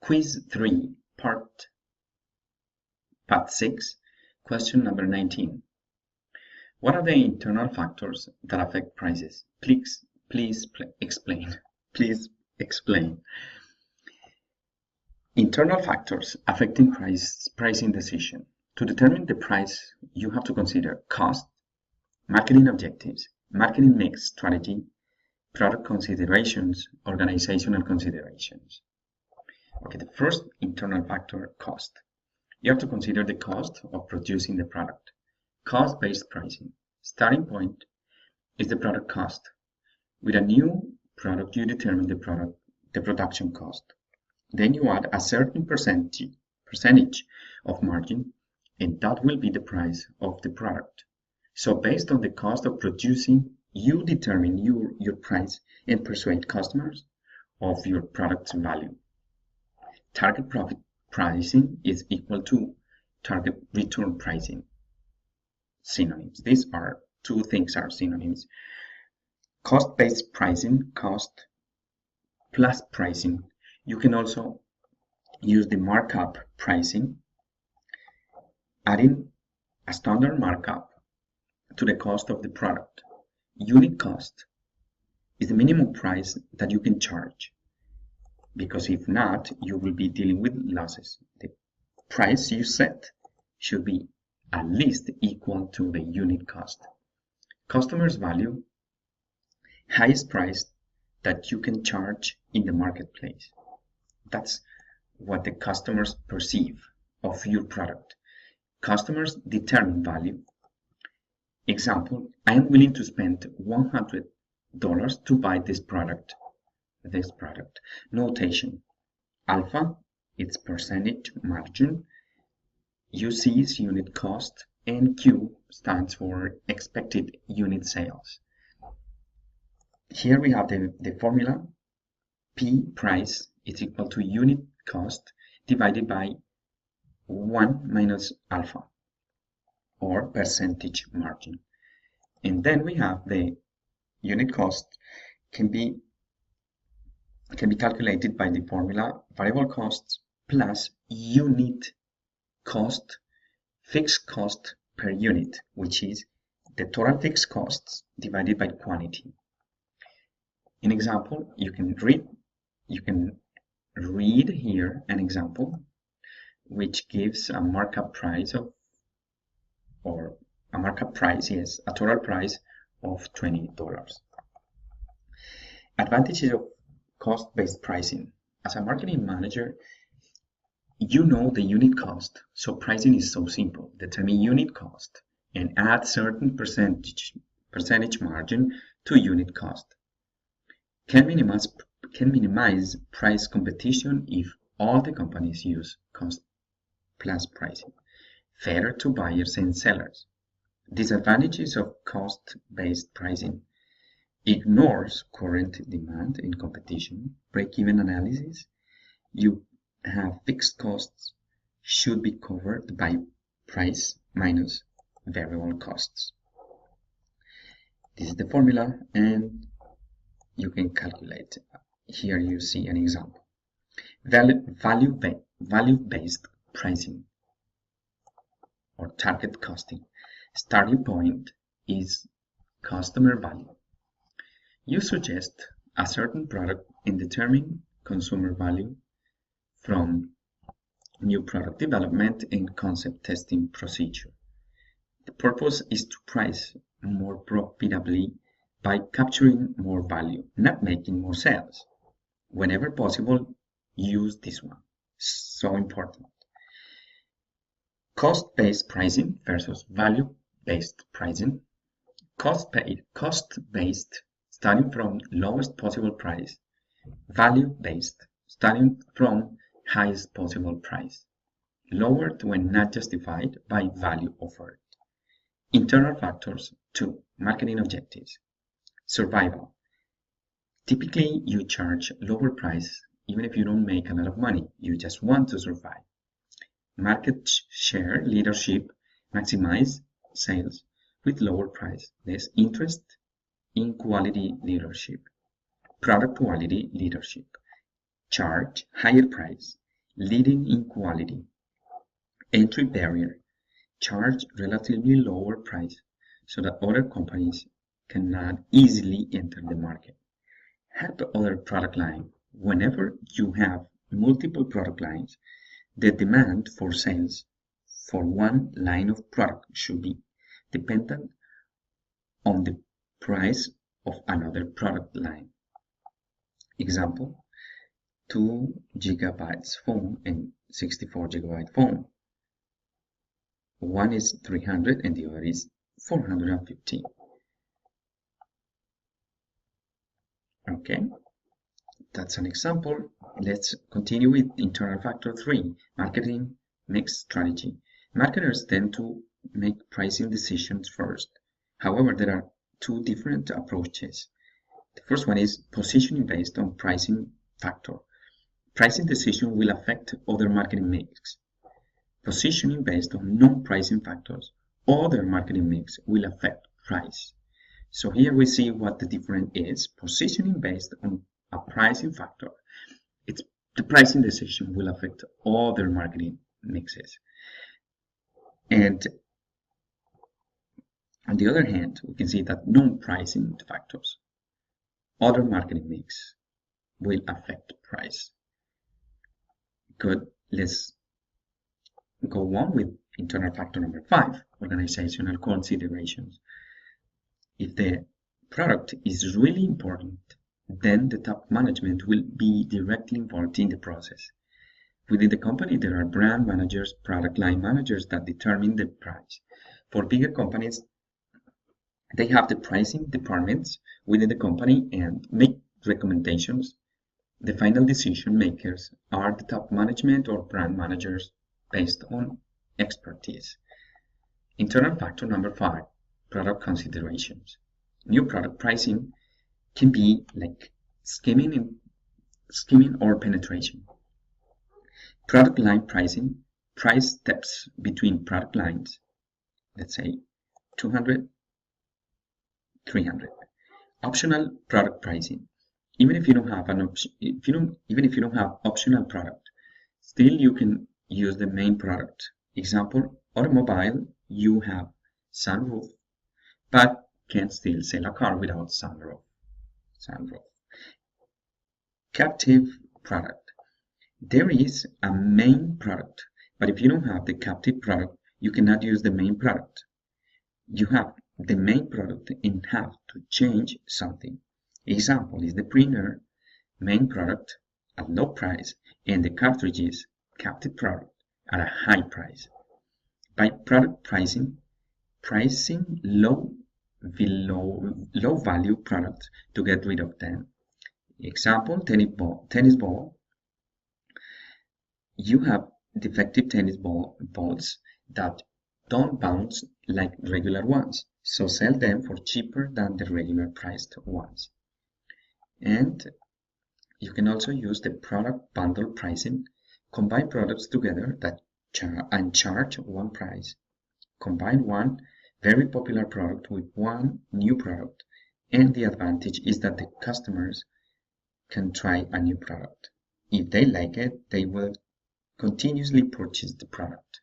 Quiz 3, Part 6, question number 19. What are the internal factors that affect prices? Please explain. Please explain. Internal factors affecting pricing decision. To determine the price, you have to consider cost, marketing objectives, marketing mix strategy, product considerations, organizational considerations. Okay, the first internal factor, cost. You have to consider the cost of producing the product. Cost-based pricing. Starting point is the product cost. With a new product, you determine the production cost. Then you add a certain percentage of margin, and that will be the price of the product. So based on the cost of producing, you determine your price and persuade customers of your product's value. Target profit pricing is equal to target return pricing. Synonyms. These are two things are synonyms. Cost-based pricing, cost plus pricing. You can also use the markup pricing, adding a standard markup to the cost of the product. Unit cost is the minimum price that you can charge, because if not, you will be dealing with losses. The price you set should be at least equal to the unit cost. Customers value, highest price that you can charge in the marketplace. That's what the customers perceive of your product. Customers determine value. Example, I am willing to spend $100 to buy this product. Notation. Alpha, it's percentage margin. UC is unit cost, and Q stands for expected unit sales. Here we have the formula. P, price, is equal to unit cost divided by 1 minus alpha, or percentage margin. And then we have the unit cost can be calculated by the formula variable costs plus unit cost, fixed cost per unit, which is the total fixed costs divided by quantity. In example, you can read here an example which gives a markup price a total price of $20. Advantages of cost-based pricing. As a marketing manager, you know the unit cost, so pricing is so simple. Determine unit cost and add certain percentage margin to unit cost. Can minimize price competition if all the companies use cost plus pricing. Fairer to buyers and sellers. Disadvantages of cost-based pricing. Ignores current demand and competition. Break-even analysis. You have fixed costs should be covered by price minus variable costs. This is the formula, and you can calculate. Here you see an example. Value-based pricing or target costing. Starting point is customer value. You suggest a certain product and determine consumer value from new product development and concept testing procedure. The purpose is to price more profitably by capturing more value, not making more sales. Whenever possible, use this one. So important. Cost-based pricing versus value-based pricing. Cost-based, starting from lowest possible price. Value-based, starting from highest possible price. Lowered when not justified by value offered. Internal factors. 2. Marketing objectives. Survival. Typically, you charge lower price even if you don't make a lot of money. You just want to survive. Market share leadership. Maximize sales with lower price. Less interest in quality leadership. Product quality leadership. Charge higher price leading in quality, entry barrier, charge relatively lower price so that other companies cannot easily enter the market. Help other product line. Whenever you have multiple product lines, the demand for sales for one line of product should be dependent on the price of another product line. Example, 2 GB phone and 64 GB phone. One is 300 and the other is 450. Okay, that's an example. Let's continue with internal factor 3, marketing mix strategy. Marketers tend to make pricing decisions first. However, there are two different approaches. The first one is positioning based on pricing factor. Pricing decision will affect other marketing mix. Positioning based on non-pricing factors, other marketing mix will affect price. So here we see what the difference is. Positioning based on a pricing factor. The pricing decision will affect other marketing mixes. And on the other hand, we can see that non-pricing factors, other marketing mix, will affect price. Good. Let's go on with internal factor number 5, organizational considerations. If the product is really important, then the top management will be directly involved in the process. Within the company, there are brand managers, product line managers that determine the price. For bigger companies, they have the pricing departments within the company and make recommendations. The final decision makers are the top management or brand managers based on expertise. Internal factor number 5, product considerations. New product pricing can be like skimming or penetration. Product line pricing, price steps between product lines, let's say 200, 300. Optional product pricing. Even if you don't have an option, even if you don't have optional product, still you can use the main product. Example, automobile, you have sunroof, but can still sell a car without sunroof. Captive product. There is a main product, but if you don't have the captive product, you cannot use the main product. You have the main product and have to change something. Example is the printer, main product at low price, and the cartridges, captive product, at a high price. By product pricing low value products to get rid of them. Example, tennis ball. You have defective tennis balls that don't bounce like regular ones, so sell them for cheaper than the regular priced ones. And you can also use the product bundle pricing. Combine products together that charge one price. Combine one very popular product with one new product, and the advantage is that the customers can try a new product. If they like it, they will continuously purchase the product.